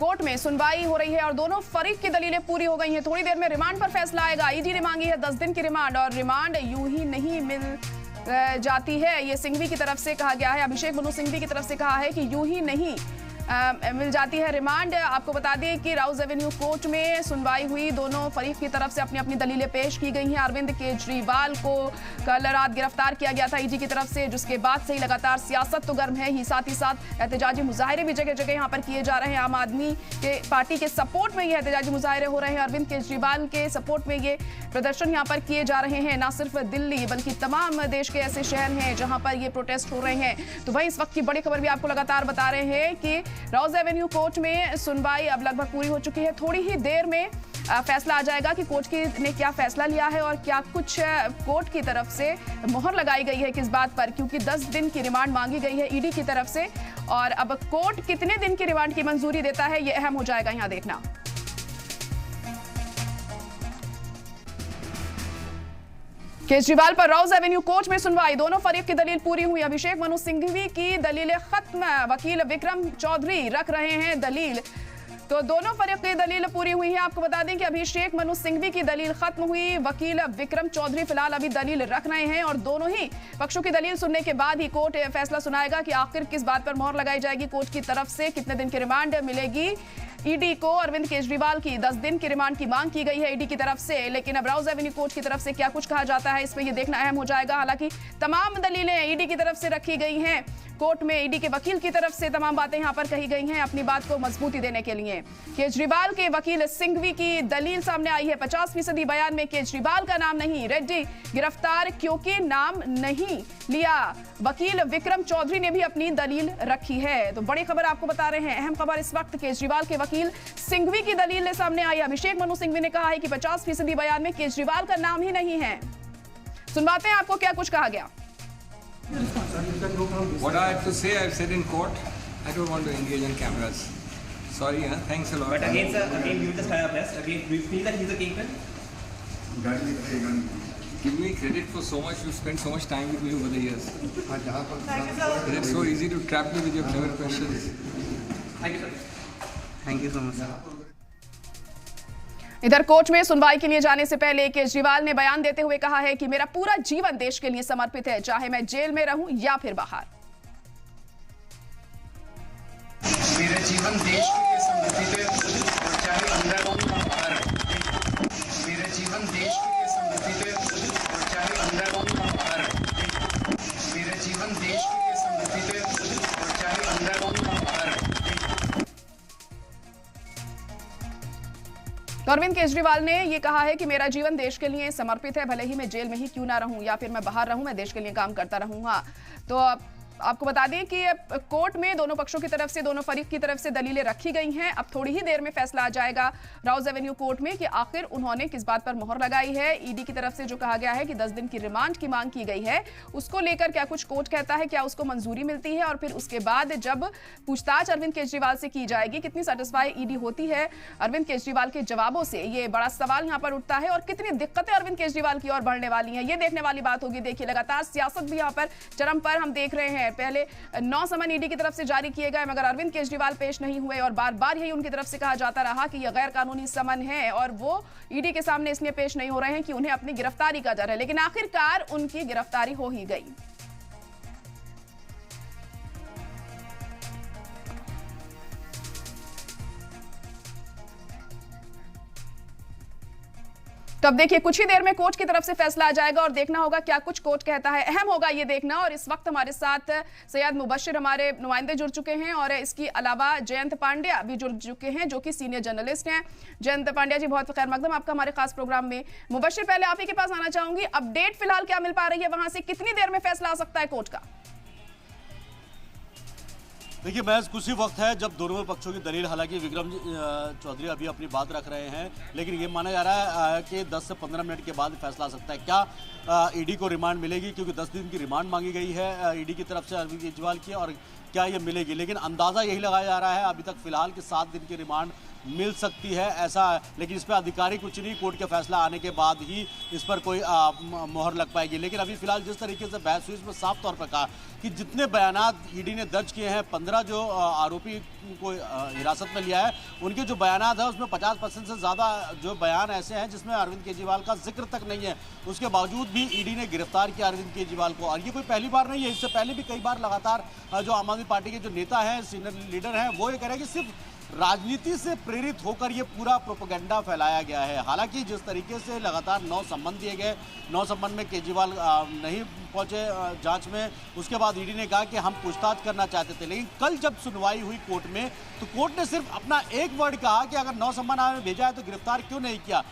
Court में सुनवाई हो रही है और दोनों फरीक की दलीलें पूरी हो गई हैं। थोड़ी देर में रिमांड पर फैसला आएगा। ईडी ने मांगी है 10 दिन की रिमांड और रिमांड यूं ही नहीं मिल जाती है। ये सिंघवी की तरफ से कहा गया है, अभिषेक मनु सिंघवी की तरफ से कहा है कि यूं ही नहीं मिल जाती है रिमांड। आपको बता दें कि राउज एवेन्यू कोर्ट में सुनवाई हुई, दोनों फरीक की तरफ से अपनी अपनी दलीलें पेश की गई हैं। अरविंद केजरीवाल को कल रात गिरफ्तार किया गया था ईडी की तरफ से, जिसके बाद से ही लगातार सियासत तो गर्म है ही, साथ ही साथ एहतजाजी मुजाहरे भी जगह जगह यहाँ पर किए जा रहे हैं। आम आदमी के पार्टी के सपोर्ट में ये एहतजाजी मुजाहरे हो रहे हैं, अरविंद केजरीवाल के सपोर्ट में ये प्रदर्शन यहाँ पर किए जा रहे हैं। न सिर्फ दिल्ली बल्कि तमाम देश के ऐसे शहर हैं जहां पर ये प्रोटेस्ट हो रहे हैं। तो वहीं इस वक्त की बड़ी खबर भी आपको लगातार बता रहे हैं कि राउज एवेन्यू कोर्ट में सुनवाई अब लगभग पूरी हो चुकी है। थोड़ी ही देर में फैसला आ जाएगा कि कोर्ट ने क्या फैसला लिया है और क्या कुछ कोर्ट की तरफ से मोहर लगाई गई है किस बात पर, क्योंकि 10 दिन की रिमांड मांगी गई है ईडी की तरफ से और अब कोर्ट कितने दिन की रिमांड की मंजूरी देता है ये अहम हो जाएगा यहां देखना। केजरीवाल पर राउज एवेन्यू कोर्ट में सुनवाई, दोनों फरीक की दलील पूरी हुई। अभिषेक मनु सिंघवी की दलीलें खत्म, वकील विक्रम चौधरी रख रहे हैं दलील। तो दोनों फरीक की दलील पूरी हुई है। आपको बता दें कि अभिषेक मनु सिंघवी की दलील खत्म हुई, वकील विक्रम चौधरी फिलहाल अभी दलील रख रहे हैं और दोनों ही पक्षों की दलील सुनने के बाद ही कोर्ट फैसला सुनाएगा कि आखिर किस बात पर मोहर लगाई जाएगी कोर्ट की तरफ से, कितने दिन की रिमांड मिलेगी। ईडी को अरविंद केजरीवाल की 10 दिन की रिमांड की मांग की गई है ईडी की तरफ से, लेकिन अब राउज एवेन्यू कोर्ट की तरफ से क्या कुछ कहा जाता है इसमें ये देखना अहम हो जाएगा। हालांकि तमाम दलीलें ईडी की तरफ से रखी गई हैं कोर्ट में, ईडी के वकील की तरफ से तमाम बातें यहां पर कही गई हैं अपनी बात को मजबूती देने के लिए। केजरीवाल के वकील सिंघवी की दलील सामने आई है, 50% बयान में केजरीवाल का नाम नहीं, रेड्डी गिरफ्तार क्योंकि नाम नहीं लिया। वकील विक्रम चौधरी ने भी अपनी दलील रखी है। तो बड़ी खबर आपको बता रहे हैं, अहम खबर इस वक्त केजरीवाल के वकील सिंघवी की दलील सामने आई। अभिषेक मनु सिंघवी ने कहा है कि 50% बयान में केजरीवाल का नाम ही नहीं है। सुनवाते हैं आपको क्या कुछ कहा गया। What I have to say, I've said in court. I don't want to engage on cameras. Sorry, huh? Thanks a lot. But again, sir, again, you just have press. Again, do you feel that he's a kingpin? Give me credit for so much. You spent so much time with me over the years. Thank you, sir. It's so easy to trap me with your clever questions. Thank you, sir. Thank you so much, sir. इधर court में सुनवाई के लिए जाने से पहले केजरीवाल ने बयान देते हुए कहा है कि मेरा पूरा जीवन देश के लिए समर्पित है, चाहे मैं जेल में रहूं या फिर बाहर। मेरा जीवन देश के लिए समर्पित है, चाहे अंदर हो या बाहर। मेरा जीवन देश के लिए समर्पित है, चाहे अंदर हो या बाहर। मेरा जीवन देश के लिए समर्पित है, चाहे अंदर हो या बाहर। तो अरविंद केजरीवाल ने ये कहा है कि मेरा जीवन देश के लिए समर्पित है, भले ही मैं जेल में ही क्यों ना रहूं या फिर मैं बाहर रहूं, मैं देश के लिए काम करता रहूंगा। तो आपको बता दें कि कोर्ट में दोनों पक्षों की तरफ से, दोनों फरीक की तरफ से दलीलें रखी गई हैं। अब थोड़ी ही देर में फैसला आ जाएगा राउज एवेन्यू कोर्ट में कि आखिर उन्होंने किस बात पर मोहर लगाई है। ईडी की तरफ से जो कहा गया है कि 10 दिन की रिमांड की मांग की गई है, उसको लेकर क्या कुछ कोर्ट कहता है, क्या उसको मंजूरी मिलती है और फिर उसके बाद जब पूछताछ अरविंद केजरीवाल से की जाएगी, कितनी सेटिस्फाई ईडी होती है अरविंद केजरीवाल के जवाबों से, ये बड़ा सवाल यहाँ पर उठता है। और कितनी दिक्कतें अरविंद केजरीवाल की ओर बढ़ने वाली हैं, ये देखने वाली बात होगी। देखिए लगातार सियासत भी यहाँ पर चरम पर हम देख रहे हैं। पहले 9 समन ईडी की तरफ से जारी किए गए मगर अरविंद केजरीवाल पेश नहीं हुए और बार बार यही उनकी तरफ से कहा जाता रहा कि यह गैर कानूनी समन है और वो ईडी के सामने इसलिए पेश नहीं हो रहे हैं कि उन्हें अपनी गिरफ्तारी का डर है। लेकिन आखिरकार उनकी गिरफ्तारी हो ही गई। तो अब देखिए कुछ ही देर में कोर्ट की तरफ से फैसला आ जाएगा और देखना होगा क्या कुछ कोर्ट कहता है। अहम होगा ये देखना। और इस वक्त हमारे साथ सैयद मुबशिर हमारे नुमाइंदे जुड़ चुके हैं और इसके अलावा जयंत पांड्या भी जुड़ चुके हैं जो कि सीनियर जर्नलिस्ट हैं। जयंत पांड्या जी, बहुत खैर मकदम आपका हमारे खास प्रोग्राम में। मुबशिर, पहले आप ही के पास आना चाहूंगी, अपडेट फिलहाल क्या मिल पा रही है वहां से, कितनी देर में फैसला आ सकता है कोर्ट का? देखिए महज कुछ ही वक्त है जब दोनों पक्षों की दलील, हालांकि विक्रम चौधरी अभी अपनी बात रख रहे हैं, लेकिन ये माना जा रहा है कि 10 से 15 मिनट के बाद फैसला आ सकता है। क्या ईडी को रिमांड मिलेगी, क्योंकि 10 दिन की रिमांड मांगी गई है ईडी की तरफ से अरविंद केजरीवाल की, और क्या ये मिलेगी? लेकिन अंदाज़ा यही लगाया जा रहा है अभी तक फिलहाल कि 7 दिन की रिमांड मिल सकती है, ऐसा। लेकिन इस पर आधिकारिक कुछ नहीं, कोर्ट के फैसला आने के बाद ही इस पर कोई मोहर लग पाएगी। लेकिन अभी फिलहाल जिस तरीके से बहस हुई इसमें साफ तौर पर कहा कि जितने बयानात ईडी ने दर्ज किए हैं, 15 जो आरोपी को हिरासत में लिया है, उनके जो बयानात है उसमें 50% से ज़्यादा जो बयान ऐसे हैं जिसमें अरविंद केजरीवाल का जिक्र तक नहीं है। उसके बावजूद भी ईडी ने गिरफ्तार किया अरविंद केजरीवाल को। और ये कोई पहली बार नहीं है, इससे पहले भी कई बार लगातार जो आम आदमी पार्टी के जो नेता हैं, सीनियर लीडर हैं, वो ये कह रहे हैं कि सिर्फ राजनीति से प्रेरित होकर ये पूरा प्रोपेगेंडा फैलाया गया है। हालांकि जिस तरीके से लगातार 9 सम्मन दिए गए, 9 सम्मन में केजरीवाल नहीं पहुंचे जांच में, उसके बाद ईडी ने कहा कि हम पूछताछ करना चाहते थे। लेकिन कल जब सुनवाई हुई कोर्ट में, तो कोर्ट ने सिर्फ अपना एक वर्ड कहा कि अगर 9 सम्मन भेजा है तो गिरफ्तार क्यों नहीं किया।